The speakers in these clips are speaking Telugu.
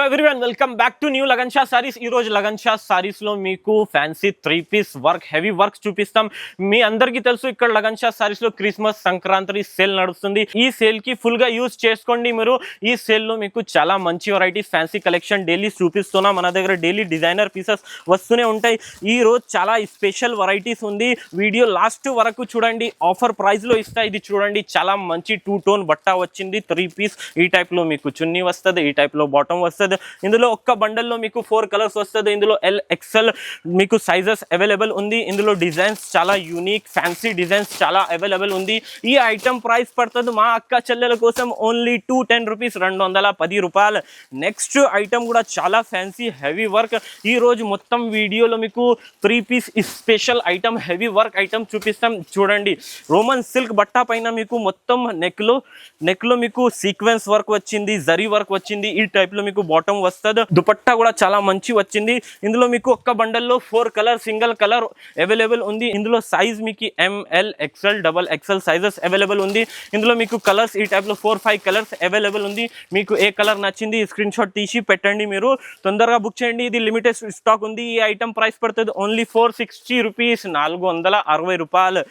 Hello everyone, welcome back to new lagan Shah saris. ఈ రోజు లగన్ షా సారీస్ లో మీకు ఫ్యాన్సీ 3-పీస్ వర్క్, హెవీ వర్క్స్ చూపిస్తాం. మీ అందరికీ తెలుసు ఇక్కడ లగన్ షా సారీస్ లో క్రిస్మస్, సంక్రాంతి సేల్ నడుస్తుంది. ఈ సేల్ కి ఫుల్ గా యూజ్ చేసుకోండి మీరు. ఈ సేల్ లో మీకు చాలా మంచి వెరైటీస్, ఫ్యాన్సీ కలెక్షన్ డైలీ చూపిస్తున్నాం. మన దగ్గర డైలీ డిజైనర్ పీసెస్ వస్తూనే ఉంటాయి. ఈ రోజు చాలా స్పెషల్ వెరైటీస్ ఉంది. వీడియో లాస్ట్ వరకు చూడండి. ఆఫర్ ప్రైస్ లో ఇస్తా. ఇది చూడండి, చాలా మంచి 2 టోన్ బట్ట వచ్చింది. 3-పీస్ ఈ టైప్ లో మీకు చున్నీ వస్తుంది, ఈ టైప్ లో బాటమ్ వస్తుంది. ఇందులో ఒక్క బండల్ లో మీకు 4 కలర్స్ వస్తుంది. ఇందులో ఎల్, ఎక్స్ఎల్ మీకు సైజెస్ అవైలబుల్ ఉంది. ఇందులో డిజైన్స్ చాలా యూనిక్, ఫ్యాన్సీ డిజైన్స్ చాలా అవైలబుల్ ఉంది. ఈ ఐటమ్ ప్రైస్ పడుతుంది మా అక్క చెల్లెల కోసం ఓన్లీ 210 రూపీస్, 210 రూపాయలు. నెక్స్ట్ ఐటమ్ కూడా చాలా ఫ్యాన్సీ హెవీ వర్క్. ఈ రోజు మొత్తం వీడియోలో మీకు 3-పీస్ special item, heavy work item చూపిస్తాం. చూడండి, రోమన్ సిల్క్ బట్ట పైన మీకు మొత్తం నెక్ లో మీకు సీక్వెన్స్ వర్క్ వచ్చింది, జరీ వర్క్ వచ్చింది. ఈ టైప్ లో మీకు బాటమ్ వస్తుంది. దుపట్టా కూడా చాలా మంచి వచ్చింది. ఇందులో మీకు ఒక్క బండల్లో 4 కలర్, సింగిల్ కలర్ అవైలబుల్ ఉంది. ఇందులో సైజ్ మీకు ML, XL, double XL sizes available ఉంది. ఇందులో మీకు కలర్స్ ఈ టైప్ లో 4-5 కలర్స్ అవైలబుల్ ఉంది. మీకు ఏ కలర్ నచ్చింది స్క్రీన్ షాట్ తీసి పెట్టండి. మీరు తొందరగా బుక్ చేయండి. ఇది లిమిటెడ్ స్టాక్ ఉంది. ఈ ఐటమ్ ప్రైస్ పడుతుంది ఓన్లీ 460 రూపీస్, 460 రూపాయలు.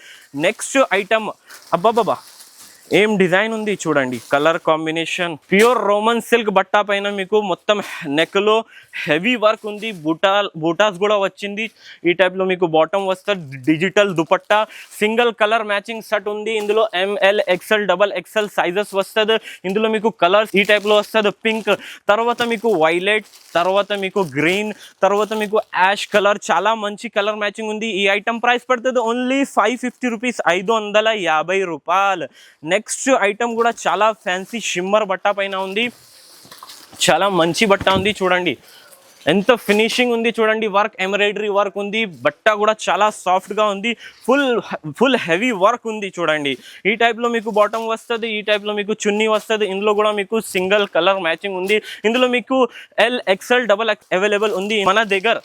నెక్స్ట్ ఐటమ్, అబ్బాబాబా ఏం డిజైన్ ఉంది చూడండి. Colour combination pure roman silk బట్టా పైన మీకు మొత్తం నెక్ లో హెవీ వర్క్ ఉంది. బూటాస్ కూడా వచ్చింది. ఈ టైప్ లో మీకు బాటమ్ వస్తుంది. Digital dupatta, single colour matching set ఉంది. ఇందులో ML, XL, double XL sizes వస్తుంది. ఇందులో మీకు కలర్స్ ఈ టైప్ లో వస్తుంది. పింక్, తర్వాత మీకు వైలెట్, తర్వాత మీకు గ్రీన్, తర్వాత మీకు యాష్ కలర్. చాలా మంచి కలర్ మ్యాచింగ్ ఉంది. ఈ ఐటమ్ ప్రైస్ పడుతుంది ఓన్లీ 550 రూపీస్, 550 రూపాయలు. నెక్స్ట్ ఐటమ్ కూడా చాలా ఫ్యాన్సీ షిమ్మర్ బట్ట పైన ఉంది. చాలా మంచి బట్ట ఉంది. చూడండి ఎంత ఫినిషింగ్ ఉంది. చూడండి, వర్క్, ఎంబ్రాయిడరీ వర్క్ ఉంది. బట్ట కూడా చాలా సాఫ్ట్ గా ఉంది. ఫుల్ హెవీ వర్క్ ఉంది. చూడండి, ఈ టైప్ లో మీకు బాటమ్ వస్తుంది, ఈ టైప్ లో మీకు చున్నీ వస్తుంది. ఇందులో కూడా మీకు సింగిల్ కలర్ మ్యాచింగ్ ఉంది. ఇందులో మీకు ఎల్, ఎక్స్ఎల్, డబల్ అవైలబుల్ ఉంది. మన దగ్గర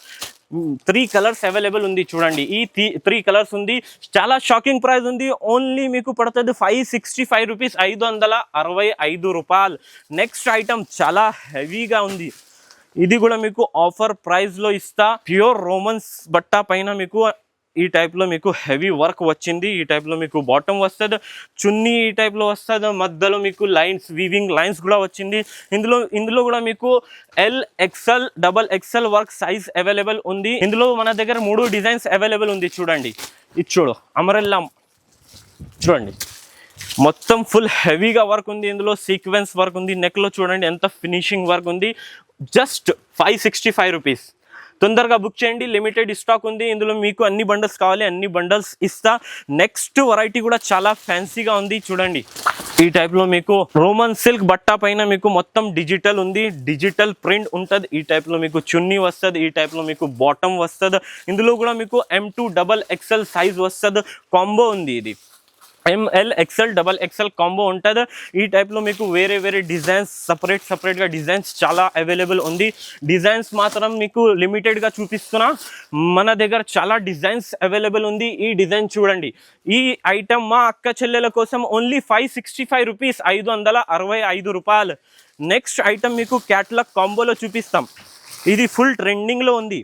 3 కలర్స్ అవైలబుల్ ఉంది. చూడండి, ఈ 3 కలర్స్ ఉంది. చాలా షాకింగ్ ప్రైస్ ఉంది. ఓన్లీ మీకు పడుతుంది 565 రూపీస్, 565 రూపాయలు. నెక్స్ట్ ఐటమ్ చాలా హెవీగా ఉంది. ఇది కూడా మీకు ఆఫర్ ప్రైస్ లో ఇస్తా. ప్యూర్ రోమన్స్ బట్ట పైన మీకు ఈ టైప్ లో మీకు హెవీ వర్క్ వచ్చింది. ఈ టైప్ లో మీకు బాటమ్ వస్తుంది, చున్నీ ఈ టైప్ లో వస్తుంది. మధ్యలో మీకు లైన్స్, వీవింగ్ లైన్స్ కూడా వచ్చింది. ఇందులో కూడా మీకు L, XL, double XL work size available ఉంది. ఇందులో మన దగ్గర 3 డిజైన్స్ అవైలబుల్ ఉంది. చూడండి, ఇది చూడు, అమరెల్లా చూడండి, మొత్తం ఫుల్ హెవీగా వర్క్ ఉంది. ఇందులో సీక్వెన్స్ వర్క్ ఉంది. నెక్ లో చూడండి ఎంత ఫినిషింగ్ వర్క్ ఉంది. Just 565 rupees. తొందరగా బుక్ చేయండి, లిమిటెడ్ స్టాక్ ఉంది. ఇందులో మీకు అన్ని బండల్స్ కావాలి, అన్ని బండల్స్ ఇస్తా. నెక్స్ట్ వెరైటీ కూడా చాలా ఫ్యాన్సీగా ఉంది. చూడండి, ఈ టైప్ లో మీకు రోమన్ సిల్క్ బట్టా పైన మీకు మొత్తం డిజిటల్ ఉంది. డిజిటల్ ప్రింట్ ఉంటుంది. ఈ టైప్ లో మీకు చున్నీ వస్తుంది, ఈ టైప్ లో మీకు బాటమ్ వస్తుంది. ఇందులో కూడా మీకు M2 డబల్ ఎక్స్ఎల్ సైజ్ వస్తుంది. కాంబో ఉంది. ఇది ML, XL, double XL combo ఉంటుంది. ఈ టైప్లో మీకు వేరే డిజైన్స్, సపరేట్గా డిజైన్స్ చాలా అవైలబుల్ ఉంది. డిజైన్స్ మాత్రం మీకు లిమిటెడ్గా చూపిస్తున్నా. మన దగ్గర చాలా డిజైన్స్ అవైలబుల్ ఉంది. ఈ డిజైన్ చూడండి. ఈ ఐటమ్ మా అక్క చెల్లెల కోసం ఓన్లీ 565 రూపీస్, 565 రూపాయలు. నెక్స్ట్ ఐటమ్ మీకు క్యాట్లాగ్ కాంబోలో చూపిస్తాం. ఇది ఫుల్ ట్రెండింగ్లో ఉంది.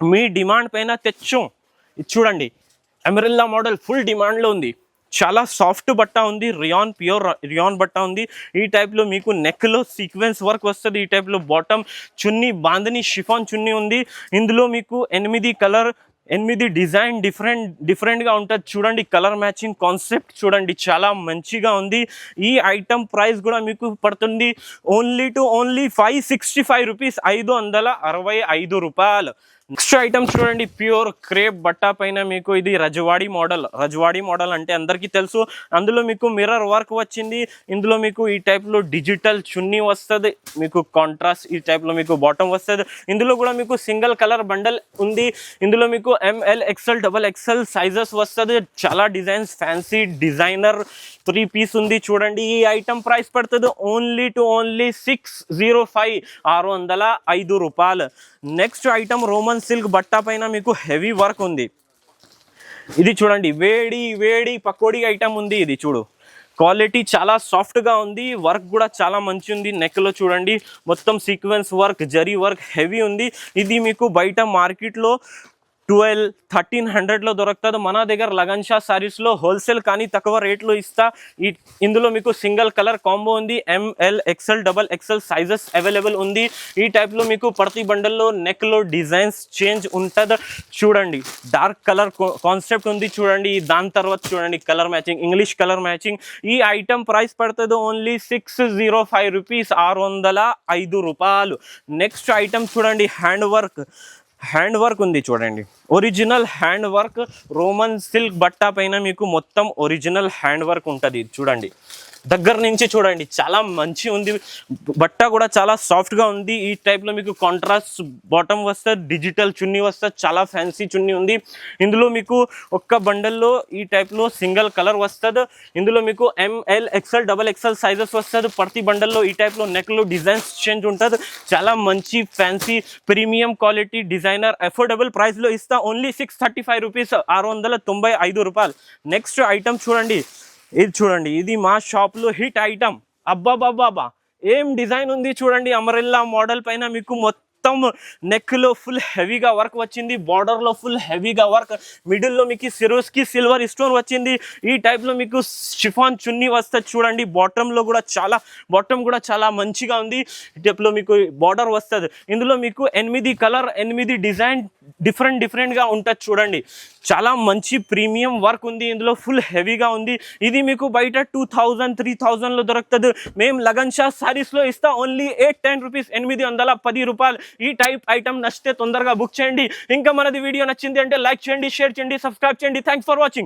మీ డిమాండ్ పైన తెచ్చాం. ఇది చూడండి, అమెరిల్లా మోడల్ ఫుల్ డిమాండ్లో ఉంది. చాలా సాఫ్ట్ బట్ట ఉంది. ప్యూర్ రియాన్ బట్ట ఉంది. ఈ టైప్లో మీకు నెక్లో సీక్వెన్స్ వర్క్ వస్తుంది. ఈ టైప్లో బాటమ్, చున్నీ బాందని షిఫాన్ చున్నీ ఉంది. ఇందులో మీకు 8 డిజైన్ డిఫరెంట్గా ఉంటుంది. చూడండి, కలర్ మ్యాచింగ్ కాన్సెప్ట్ చూడండి, చాలా మంచిగా ఉంది. ఈ ఐటమ్ ప్రైస్ కూడా మీకు పడుతుంది ఓన్లీ 565 రూపీస్, 565 రూపాయలు. నెక్స్ట్ ఐటమ్ చూడండి, ప్యూర్ క్రేప్ బట్టా పైన మీకు ఇది రజవాడి మోడల్ అంటే అందరికీ తెలుసు. అందులో మీకు మిర్రర్ వర్క్ వచ్చింది. ఇందులో మీకు ఈ టైప్లో డిజిటల్ చున్నీ వస్తుంది. మీకు కాంట్రాస్ట్ ఈ టైప్లో మీకు బాటమ్ వస్తుంది. ఇందులో కూడా మీకు సింగిల్ కలర్ బండల్ ఉంది. ఇందులో మీకు ML, XL, double XL sizes వస్తుంది. చాలా డిజైన్స్, ఫ్యాన్సీ డిజైనర్ 3-పీస్ ఉంది. చూడండి, ఈ ఐటమ్ ప్రైస్ పడుతుంది ఓన్లీ 605, 605 రూపాయలు. నెక్స్ట్ ఐటమ్ రోమన్ సిల్క్ బట్టా పైన మీకు హెవీ వర్క్ ఉంది. ఇది చూడండి, వేడి పకోడీ ఐటమ్ ఉంది. ఇది చూడు, క్వాలిటీ చాలా సాఫ్ట్గా ఉంది, వర్క్ కూడా చాలా మంచి ఉంది. నెక్లో చూడండి మొత్తం sequence work, zari work heavy ఉంది. ఇది మీకు బయట మార్కెట్లో 1300లో దొరుకుతుంది. మన దగ్గర లగన్ షా సారీస్లో హోల్సేల్ కానీ తక్కువ రేట్లో ఇస్తా. ఇందులో మీకు సింగిల్ కలర్ కాంబో ఉంది. ML XL XXL sizes available ఉంది. ఈ టైప్లో మీకు ప్రతి బండల్లో నెక్లో డిజైన్స్ చేంజ్ ఉంటుంది. చూడండి డార్క్ కలర్ కాన్సెప్ట్ ఉంది చూడండి. దాని తర్వాత చూడండి colour matching, English colour matching. ఈ ఐటమ్ ప్రైస్ పడుతుంది ఓన్లీ 605 రూపీస్, 605 రూపాయలు. నెక్స్ట్ ఐటమ్ చూడండి హ్యాండ్ వర్క్ ఉంది చూడండి. Original hand work, Roman silk బట్ట పైన మీకు మొత్తం ఒరిజినల్ హ్యాండ్ వర్క్ ఉంటుంది. చూడండి దగ్గర నుంచి చూడండి చాలా మంచి ఉంది. బట్ట కూడా చాలా సాఫ్ట్గా ఉంది. ఈ టైప్లో మీకు కాంట్రాస్ట్ బాటమ్ వస్తుంది, డిజిటల్ చున్నీ వస్తుంది, చాలా ఫ్యాన్సీ చున్నీ ఉంది. ఇందులో మీకు ఒక్క బండల్లో ఈ టైప్లో సింగిల్ కలర్ వస్తుంది. ఇందులో మీకు ML XL XXL సైజెస్ వస్తుంది. ప్రతి బండల్లో ఈ టైప్లో నెక్లో డిజైన్స్ చేంజ్ ఉంటుంది. చాలా మంచి fancy premium quality designer affordable ప్రైస్లో ఇస్తా. ఓన్లీ 635 రూపీస్, 695 రూపాయలు. నెక్స్ట్ ఐటమ్ చూడండి, ఇది చూడండి, ఇది మా షాప్లో హిట్ ఐటమ్. అబ్బాబాబా ఏం డిజైన్ ఉంది చూడండి. అమరెల్లా మోడల్ పైన మీకు మొత్తం నెక్లో ఫుల్ హెవీగా వర్క్ వచ్చింది, బార్డర్లో ఫుల్ హెవీగా వర్క్, మిడిల్లో మీకు సిరోస్కి సిల్వర్ స్టోన్ వచ్చింది. ఈ టైప్లో మీకు షిఫాన్ చున్నీ వస్తుంది చూడండి. బాటమ్ కూడా చాలా మంచిగా ఉంది. ఈ టైప్లో మీకు బార్డర్ వస్తుంది. ఇందులో మీకు 8 కలర్ 8 డిజైన్ డిఫరెంట్గా ఉంటుంది చూడండి. చాలా మంచి ప్రీమియం వర్క్ ఉంది. ఇందులో ఫుల్ హెవీగా ఉంది. ఇది మీకు బయట 2000-3000లో దొరుకుతుంది. మేము లగన్ షా సారీస్లో ఇస్తా ఓన్లీ 810 రూపీస్, 810 రూపాయలు. ఈ టైప్ ఐటమ్ నచ్చితే తొందరగా బుక్ చేయండి. ఇంకా మనది వీడియో నచ్చింది అంటే లైక్ చేయండి, షేర్ చేయండి, సబ్స్క్రైబ్ చేయండి. Thanks for watching.